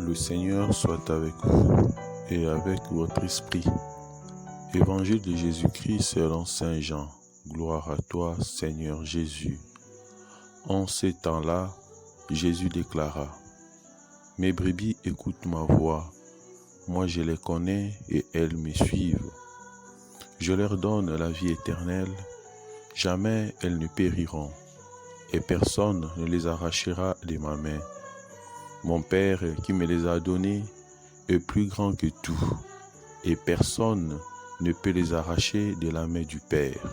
Le Seigneur soit avec vous et avec votre esprit. Évangile de Jésus-Christ selon Saint Jean. Gloire à toi, Seigneur Jésus. En ces temps-là, Jésus déclara: Mes brebis écoutent ma voix. Moi je les connais et elles me suivent. Je leur donne la vie éternelle. Jamais elles ne périront, et personne ne les arrachera de ma main. Mon Père qui me les a donnés est plus grand que tout, et personne ne peut les arracher de la main du Père.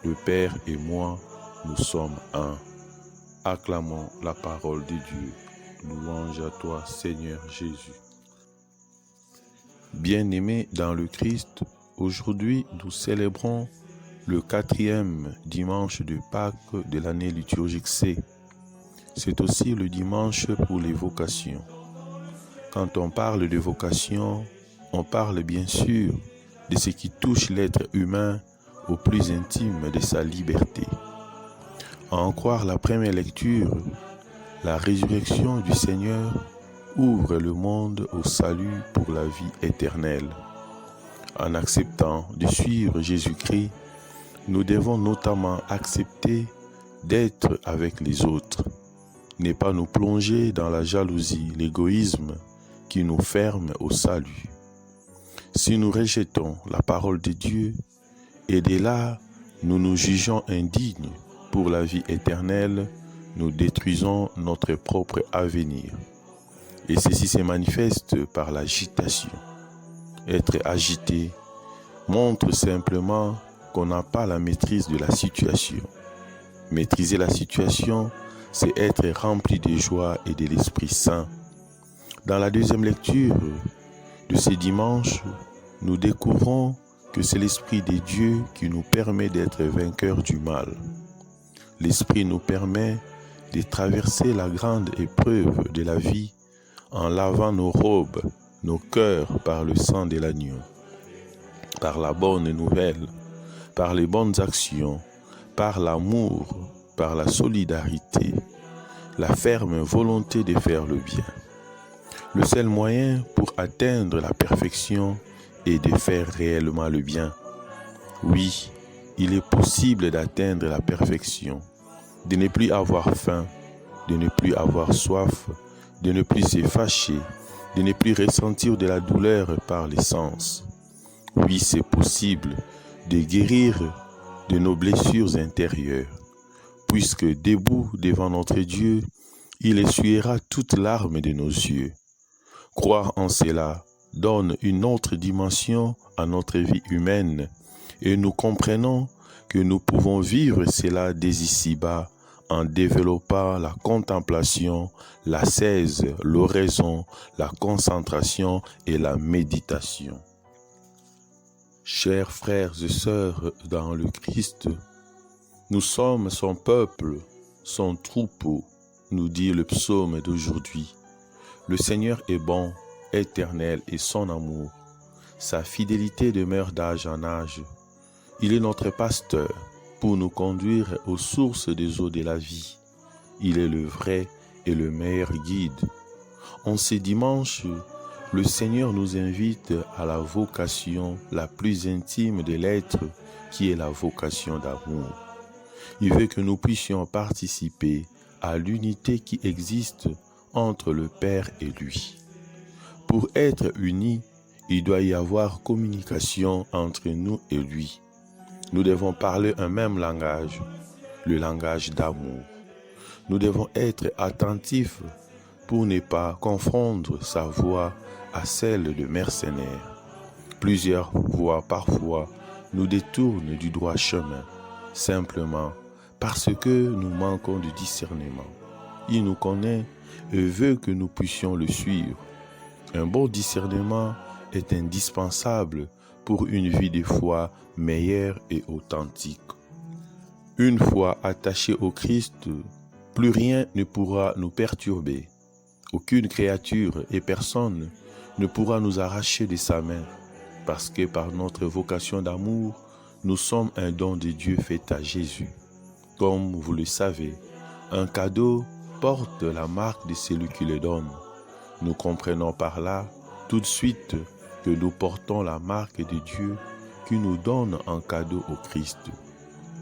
Le Père et moi, nous sommes un. Acclamons la parole de Dieu. Louange à toi, Seigneur Jésus. Bien-aimés dans le Christ, aujourd'hui nous célébrons le 4e dimanche de Pâques de l'année liturgique C. C'est aussi le dimanche pour les vocations. Quand on parle de vocation, on parle bien sûr de ce qui touche l'être humain au plus intime de sa liberté. À en croire la première lecture, la résurrection du Seigneur ouvre le monde au salut pour la vie éternelle. En acceptant de suivre Jésus-Christ, nous devons notamment accepter d'être avec les autres, ne pas nous plonger dans la jalousie, l'égoïsme qui nous ferme au salut. Si nous rejetons la parole de Dieu, et dès là, nous nous jugeons indignes pour la vie éternelle, nous détruisons notre propre avenir. Et ceci se manifeste par l'agitation. Être agité montre simplement qu'on n'a pas la maîtrise de la situation. Maîtriser la situation, c'est être rempli de joie et de l'Esprit Saint. Dans la deuxième lecture de ce dimanche, nous découvrons que c'est l'Esprit de Dieu qui nous permet d'être vainqueurs du mal. L'Esprit nous permet de traverser la grande épreuve de la vie en lavant nos robes, nos cœurs par le sang de l'agneau, par la bonne nouvelle, par les bonnes actions, par l'amour, par la solidarité, la ferme volonté de faire le bien. Le seul moyen pour atteindre la perfection est de faire réellement le bien. Oui, il est possible d'atteindre la perfection, de ne plus avoir faim, de ne plus avoir soif, de ne plus se fâcher, de ne plus ressentir de la douleur par les sens. Oui, c'est possible de guérir de nos blessures intérieures, puisque debout devant notre Dieu, il essuiera toute larme de nos yeux. Croire en cela donne une autre dimension à notre vie humaine, et nous comprenons que nous pouvons vivre cela dès ici-bas en développant la contemplation, l'ascèse, l'oraison, la concentration et la méditation. Chers frères et sœurs dans le Christ, nous sommes son peuple, son troupeau, nous dit le psaume d'aujourd'hui. Le Seigneur est bon, éternel et son amour. Sa fidélité demeure d'âge en âge. Il est notre pasteur pour nous conduire aux sources des eaux de la vie. Il est le vrai et le meilleur guide. En ces dimanches, le Seigneur nous invite à la vocation la plus intime de l'être, qui est la vocation d'amour. Il veut que nous puissions participer à l'unité qui existe entre le Père et lui. Pour être unis, il doit y avoir communication entre nous et lui. Nous devons parler un même langage, le langage d'amour. Nous devons être attentifs pour ne pas confondre sa voix à celle de mercenaires. Plusieurs voix parfois nous détournent du droit chemin, simplement parce que nous manquons de discernement. Il nous connaît et veut que nous puissions le suivre. Un bon discernement est indispensable pour une vie de foi meilleure et authentique. Une fois attachés au Christ, plus rien ne pourra nous perturber. Aucune créature et personne ne pourra nous arracher de sa main, parce que par notre vocation d'amour, nous sommes un don de Dieu fait à Jésus. Comme vous le savez, un cadeau porte la marque de celui qui le donne. Nous comprenons par là tout de suite que nous portons la marque de Dieu qui nous donne en cadeau au Christ.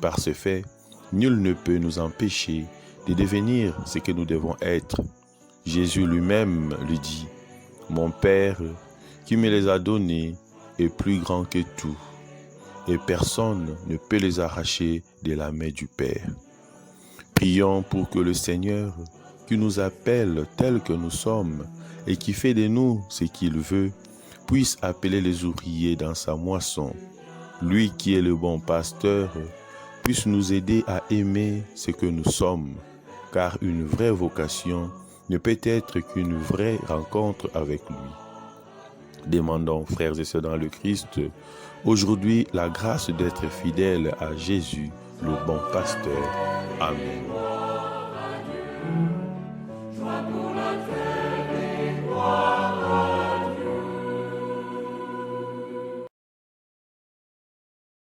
Par ce fait, nul ne peut nous empêcher de devenir ce que nous devons être. Jésus lui-même lui dit, « Mon Père qui me les a donnés est plus grand que tout, et personne ne peut les arracher de la main du Père. » Prions pour que le Seigneur, qui nous appelle tels que nous sommes et qui fait de nous ce qu'il veut, puisse appeler les ouvriers dans sa moisson. Lui qui est le bon pasteur, puisse nous aider à aimer ce que nous sommes, car une vraie vocation ne peut être qu'une vraie rencontre avec lui. Demandons, frères et sœurs dans le Christ, aujourd'hui la grâce d'être fidèles à Jésus, le bon pasteur. Amen.